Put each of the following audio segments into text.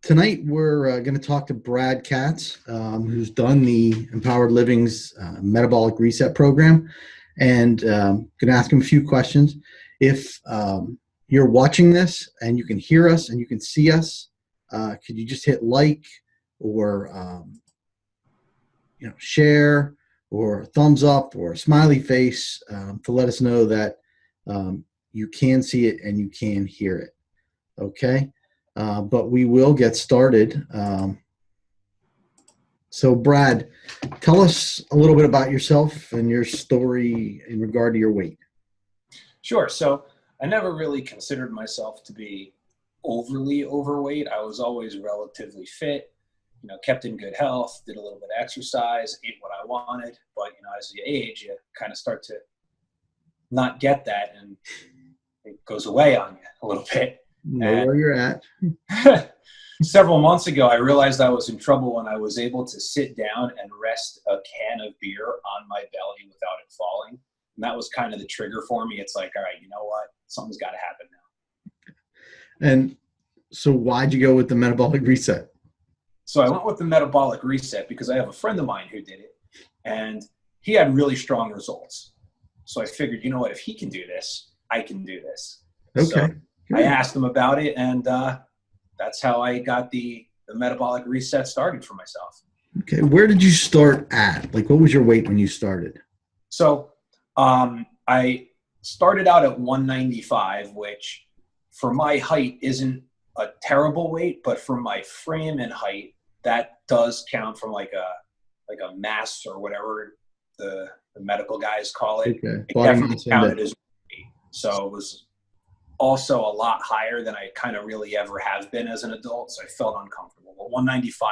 Tonight we're going to talk to Brad Katz, who's done the Empowered Living's Metabolic Reset program, and going to ask him a few questions. If you're watching this and you can hear us and you can see us, could you just hit like or share or thumbs up or a smiley face to let us know that you can see it and you can hear it. Okay. But we will get started. So Brad, tell us a little bit about yourself and your story in regard to your weight. Sure. So I never really considered myself to be overly overweight. I was always relatively fit, kept in good health, did a little bit of exercise, ate what I wanted. But, as you age, you kind of start to not get that, and it goes away on you a little bit. Know where you're at. Several months ago, I realized I was in trouble when I was able to sit down and rest a can of beer on my belly without it falling. And that was kind of the trigger for me. It's like, all right, you know what? Something's got to happen now. And so why'd you go with the metabolic reset? So I went with the metabolic reset because I have a friend of mine who did it, and he had really strong results. So I figured, you know what? If he can do this, I can do this. Okay. So I asked him about it, and that's how I got the metabolic reset started for myself. Okay. Where did you start at? Like, what was your weight when you started? So I started out at 195, which for my height isn't a terrible weight, but for my frame and height, that does count from like a mass or whatever the medical guys call it. Okay. It definitely counted as weight. So it was also a lot higher than I kind of really ever have been as an adult. So I felt uncomfortable. But 195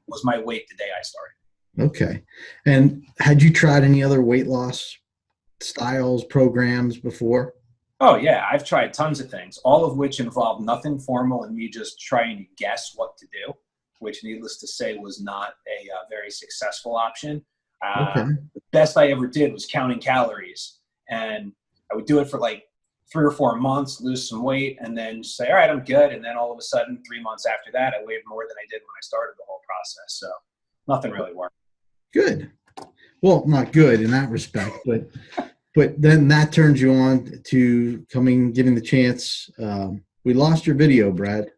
was my weight the day I started. Okay. And had you tried any other weight loss styles, programs before? Oh yeah, I've tried tons of things, all of which involved nothing formal and me just trying to guess what to do, which needless to say was not a very successful option. Okay. The best I ever did was counting calories, and I would do it for like 3 or 4 months, lose some weight, and then say, all right, I'm good. And then all of a sudden, 3 months after that, I weighed more than I did when I started the whole process. So nothing really worked. Good. Well, not good in that respect, but then that turns you on to giving the chance. We lost your video, Brad.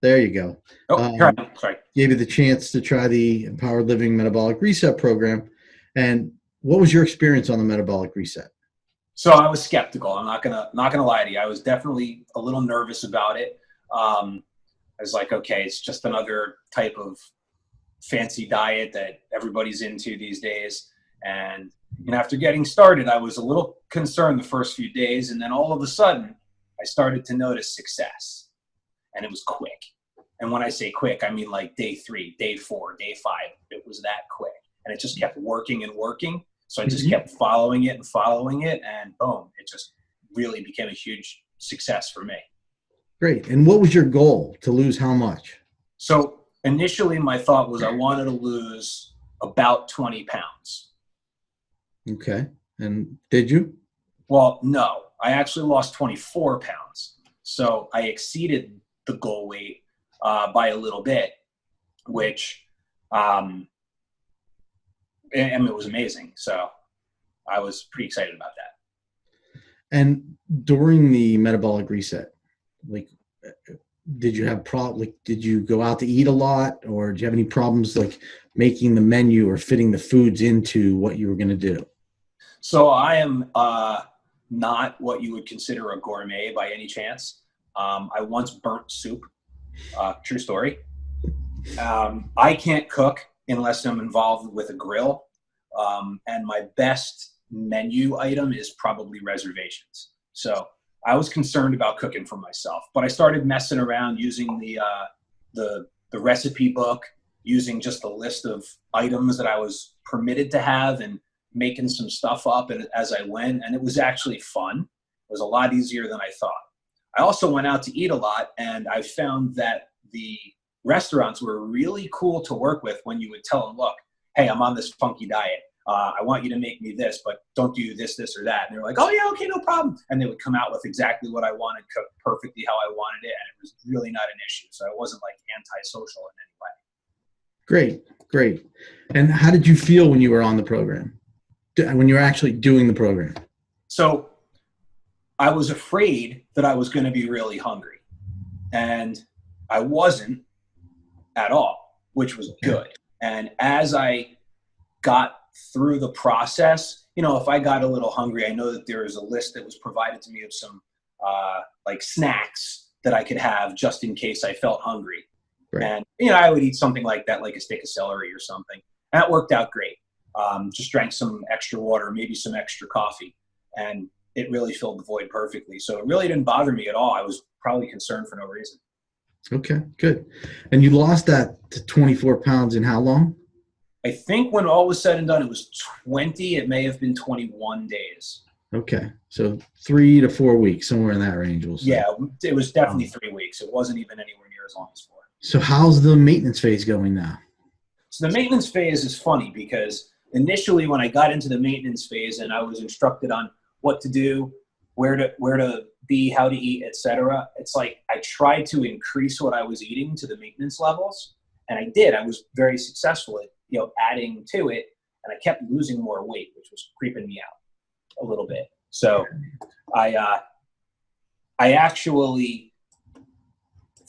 There you go. Oh, sorry. Gave you the chance to try the Empowered Living Metabolic Reset program. And what was your experience on the Metabolic Reset? So I was skeptical. I'm not gonna lie to you. I was definitely a little nervous about it. I was like, okay, it's just another type of fancy diet that everybody's into these days. And after getting started, I was a little concerned the first few days, and then all of a sudden, I started to notice success, and it was quick. And when I say quick, I mean like day 3, day 4, day 5. It was that quick, and it just kept working and working. So I just kept following it, and boom, it just really became a huge success for me. Great. And what was your goal? To lose how much? So initially, my thought was I wanted to lose about 20 pounds. Okay. And did you? Well, no. I actually lost 24 pounds. So I exceeded the goal weight by a little bit, which and it was amazing. So I was pretty excited about that. And during the metabolic reset, like, did you have did you go out to eat a lot, or did you have any problems like making the menu or fitting the foods into what you were going to do? So I am not what you would consider a gourmet by any chance. I once burnt soup. True story. I can't cook unless I'm involved with a grill. And my best menu item is probably reservations. So I was concerned about cooking for myself, but I started messing around using the recipe book, using just a list of items that I was permitted to have, and making some stuff up and as I went, and it was actually fun. It was a lot easier than I thought. I also went out to eat a lot, and I found that the restaurants were really cool to work with when you would tell them, look, hey, I'm on this funky diet. I want you to make me this, but don't do this, this, or that. And they're like, oh yeah, okay, no problem. And they would come out with exactly what I wanted, cooked perfectly how I wanted it. And it was really not an issue. So I wasn't like antisocial in any way. Great, great. And how did you feel when you were on the program? When you were actually doing the program? So I was afraid that I was going to be really hungry, and I wasn't at all, which was good. And as I got through the process, if I got a little hungry, I know that there is a list that was provided to me of some like snacks that I could have just in case I felt hungry. Right. And, I would eat something like that, like a stick of celery or something. And that worked out great. Just drank some extra water, maybe some extra coffee, and it really filled the void perfectly. So it really didn't bother me at all. I was probably concerned for no reason. Okay, good. And you lost that to 24 pounds in how long? I think when all was said and done, it was 20. It may have been 21 days. Okay. So 3 to 4 weeks, somewhere in that range. We'll say. Yeah, it was definitely 3 weeks. It wasn't even anywhere near as long as 4. So how's the maintenance phase going now? So the maintenance phase is funny because initially when I got into the maintenance phase and I was instructed on what to do, where to be, how to eat, etc., it's like I tried to increase what I was eating to the maintenance levels, and I did. I was very successful at adding to it, and I kept losing more weight, which was creeping me out a little bit. So I actually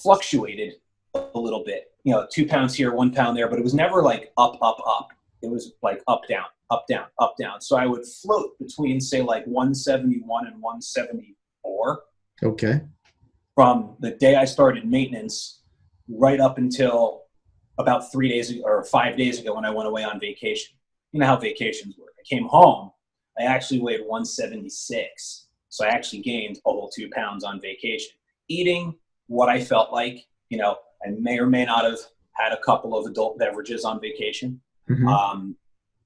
fluctuated a little bit, 2 pounds here, 1 pound there, but it was never like up, up, up. It was like up, down, up, down, up, down. So I would float between, say, like 171 and 174. Okay. From the day I started maintenance right up until about 3 days ago, or 5 days ago when I went away on vacation. You know how vacations work. I came home, I actually weighed 176. So I actually gained a whole 2 pounds on vacation. Eating what I felt like, I may or may not have had a couple of adult beverages on vacation. Mm-hmm.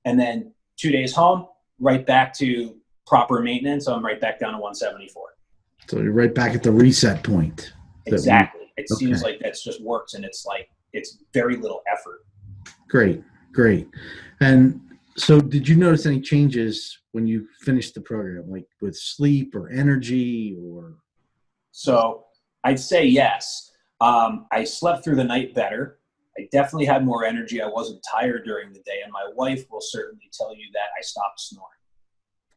And then 2 days home, right back to proper maintenance. So I'm right back down to 174. So you're right back at the reset point. Exactly. It seems like that's just works, and it's like, it's very little effort. Great, great. And so did you notice any changes when you finished the program, like with sleep or energy or? So I'd say yes. I slept through the night better. I definitely had more energy. I wasn't tired during the day, and my wife will certainly tell you that I stopped snoring.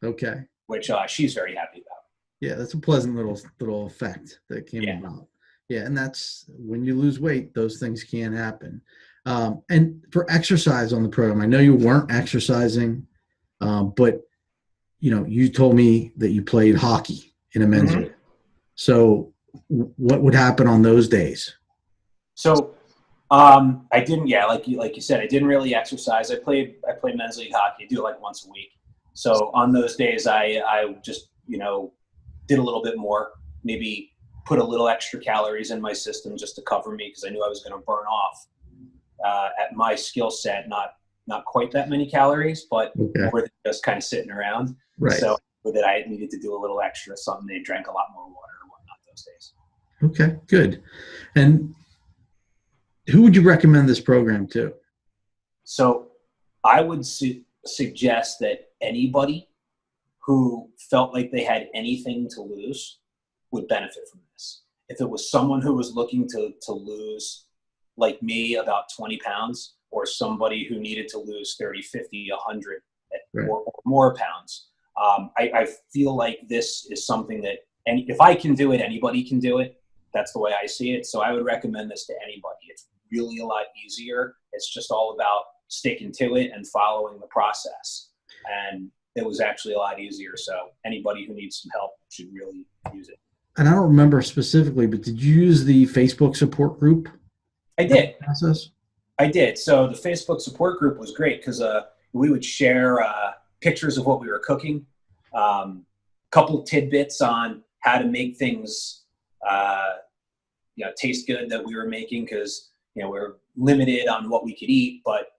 Okay. Which she's very happy about. Yeah, that's a pleasant little effect that came about. Yeah, and that's when you lose weight, those things can happen. And for exercise on the program, I know you weren't exercising, but you told me that you played hockey in a men's league. So what would happen on those days? So I didn't, like you said, I didn't really exercise. I played men's league hockey. I do it like once a week. So on those days, I just did a little bit more, maybe put a little extra calories in my system just to cover me, because I knew I was going to burn off at my skill set, not quite that many calories, but more than just kind of sitting around. Right. So with it, I needed to do a little extra something. They drank a lot more water or whatnot those days. Okay, good. And who would you recommend this program to? So I would suggest that anybody who felt like they had anything to lose would benefit from this. If it was someone who was looking to lose, like me, about 20 pounds, or somebody who needed to lose 30, 50, 100 or more pounds, I feel like this is something that, and if I can do it, anybody can do it. That's the way I see it. So I would recommend this to anybody. It's really a lot easier. It's just all about sticking to it and following the process. And it was actually a lot easier. So anybody who needs some help should really use it. And I don't remember specifically, but did you use the Facebook support group? I did. Process? I did. So the Facebook support group was great because we would share pictures of what we were cooking, couple tidbits on how to make things taste good that we were making, because we were limited on what we could eat, but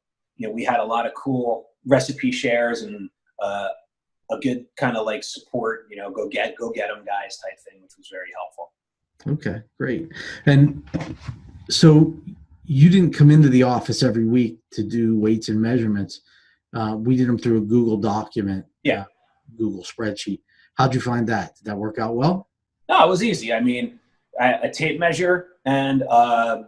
we had a lot of cool recipe shares and a good kind of like support, go get them guys type thing, which was very helpful. Okay, great. And so you didn't come into the office every week to do weights and measurements. We did them through a Google document, Yeah. Google spreadsheet. How'd you find that? Did that work out well? No, it was easy. I mean, a tape measure and a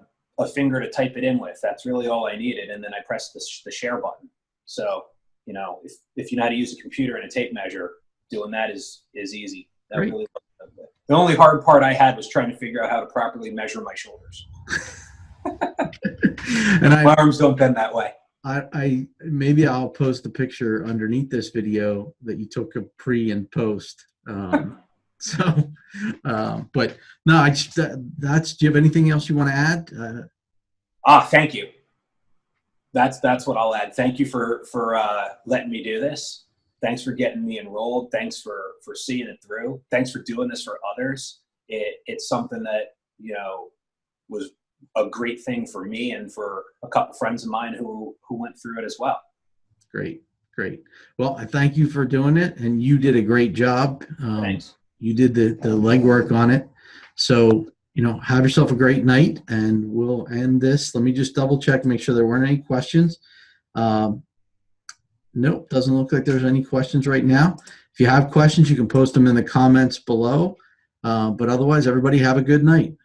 finger to type it in with. That's really all I needed. And then I pressed the share button. So, you know, if you know how to use a computer and a tape measure, doing that is easy. That Great. really, the only hard part I had was trying to figure out how to properly measure my shoulders. And My arms don't bend that way. I maybe I'll post a picture underneath this video that you took a pre and post. But no, that's. Do you have anything else you want to add? Thank you. That's what I'll add. Thank you for letting me do this. Thanks for getting me enrolled. Thanks for seeing it through. Thanks for doing this for others. It's something that, you know, was a great thing for me and for a couple friends of mine who went through it as well. Great. Well, I thank you for doing it, and you did a great job. Thanks. You did the legwork on it. So, you know, have yourself a great night, and we'll end this. Let me just double check, make sure there weren't any questions. Nope, doesn't look like there's any questions right now. If you have questions, you can post them in the comments below. But otherwise, everybody have a good night.